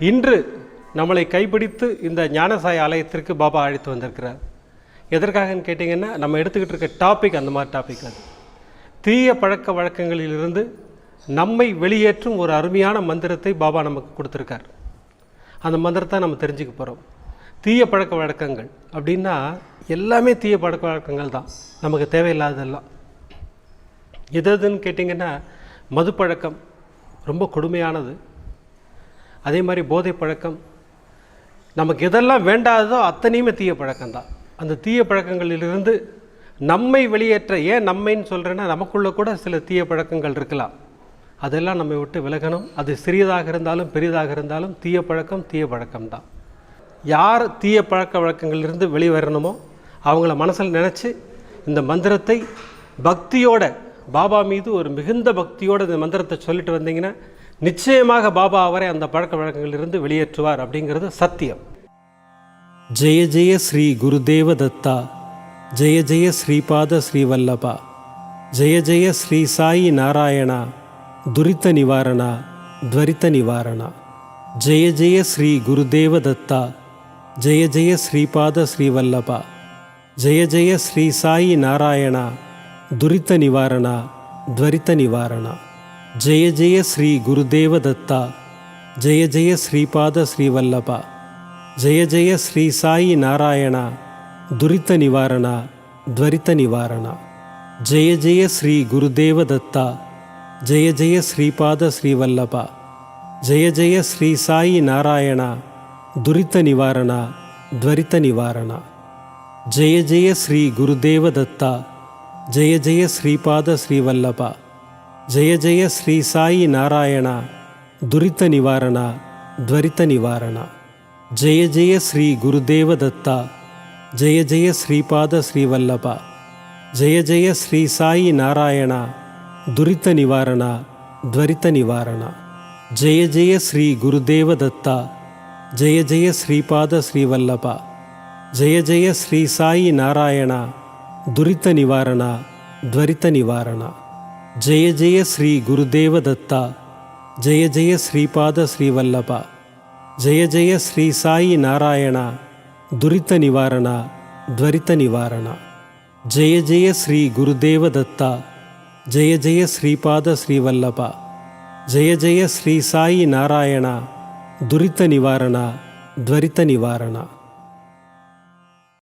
இன்று நம்மளை கைப்பிடித்து இந்த ஞானசாய் ஆலயத்திற்கு பாபா அழைத்து வந்திருக்கிறார். எதற்காகன்னு கேட்டிங்கன்னா, நம்ம எடுத்துக்கிட்டு இருக்க டாபிக் அந்த மாதிரி டாபிக். அது தீய பழக்க வழக்கங்களிலிருந்து நம்மை வெளியேற்றும் ஒரு அருமையான மந்திரத்தை பாபா நமக்கு கொடுத்துருக்கார். அந்த மந்திரத்தை நம்ம தெரிஞ்சுக்க போகிறோம். தீய பழக்க வழக்கங்கள் அப்படின்னா எல்லாமே தீய பழக்க வழக்கங்கள் தான், நமக்கு தேவையில்லாததெல்லாம். எதுன்னு கேட்டிங்கன்னா, மது பழக்கம் ரொம்ப கொடுமையானது. அதே மாதிரி போதை பழக்கம், நமக்கு எதெல்லாம் வேண்டாததோ அத்தனையுமே தீய பழக்கம்தான். அந்த தீய பழக்கங்களிலிருந்து நம்மை வெளியேற்ற, ஏன் நம்மைன்னு சொல்கிறேன்னா, நமக்குள்ளே கூட சில தீய பழக்கங்கள் இருக்கலாம். அதெல்லாம் நம்மை விட்டு விலகணும். அது சிறியதாக இருந்தாலும் பெரிதாக இருந்தாலும் தீய பழக்கம்தான். யார் தீய பழக்க வழக்கங்களிலிருந்து வெளிவரணுமோ அவங்கள மனசில் நினச்சி இந்த மந்திரத்தை பக்தியோட, பாபா மீது ஒரு மிகுந்த பக்தியோடு இந்த மந்திரத்தை சொல்லிட்டு வந்தீங்கன்னா நிச்சயமாக பாபா அவரை அந்த பழக்க வழக்கங்களிலிருந்து வெளியேற்றுவார் அப்படிங்கிறது சத்தியம். ஜெய ஜெய ஸ்ரீ குருதேவ தத்தா, ஜெய ஜெய ஸ்ரீபாத ஸ்ரீவல்லபா, ஜெய ஜெய ஸ்ரீ சாயி நாராயணா, துரித நிவாரணா துவரித நிவாரணா. ஜெய ஜெய ஸ்ரீ குருதேவ தத்தா, ஜெய ஜெய ஸ்ரீபாத ஸ்ரீவல்லபா, ஜெய ஜெய ஸ்ரீ சாயி நாராயணா, துரித நிவாரணா துவரித நிவாரணா. ஜெய ஜெய ஸ்ரீ குருதேவ தத்தா, ஜெய ஜெய ஸ்ரீபாத ஸ்ரீவல்லபா, ஜெய ஜெய ஸ்ரீ சாயி நாராயணா, துரித நிவாரணா துவரித நிவாரணா. ஜெய ஜெய ஸ்ரீ குருதேவ தத்தா, ஜெய ஜெய ஸ்ரீபாத ஸ்ரீவல்லபா, ஜெய ஜெய ஸ்ரீ சாயி நாராயணா, துரித நிவாரணா துவரித நிவாரணா. ஜெய ஜெய ஸ்ரீ குருதேவ தத்தா, ஜெய ஜெய ஸ்ரீபாத ஸ்ரீவல்லபா, ஜெய ஜெய ஸ்ரீ சாயி நாராயணா, துரித நிவாரணா துவரித நிவாரணா. ஜெய ஜெய ஸ்ரீ குருதேவ தத்தா, ஜெய ஜெய ஸ்ரீபாத ஸ்ரீவல்லபா, ஜெய ஜெய ஸ்ரீ சாயி நாராயணா, துரித நிவாரணா துவரித நிவாரணா. ஜெய ஜெய ஸ்ரீ குருதேவ தத்தா, ஜெய ஜெய ஸ்ரீபாத ஸ்ரீவல்லபா, ஜெய ஜெய ஸ்ரீ சாயி நாராயணா, துரித நிவாரணா துவரித நிவாரணா. ஜெய ஜெய ஸ்ரீ குருதேவ தத்தா, ஜெய ஜெய ஸ்ரீபாத ஸ்ரீவல்லபா, ஜெய ஜெய ஸ்ரீ சாயி நாராயணா, துரித நிவாரணா துவரித நிவாரணா. ஜெய ஜெய ஸ்ரீ குருதேவ தத்தா, ஜெய ஜெய ஸ்ரீபாத ஸ்ரீவல்லபா, ஜெய ஜெய ஸ்ரீ சாயி நாராயணா, துரித நிவாரணா துவரித நிவாரணா.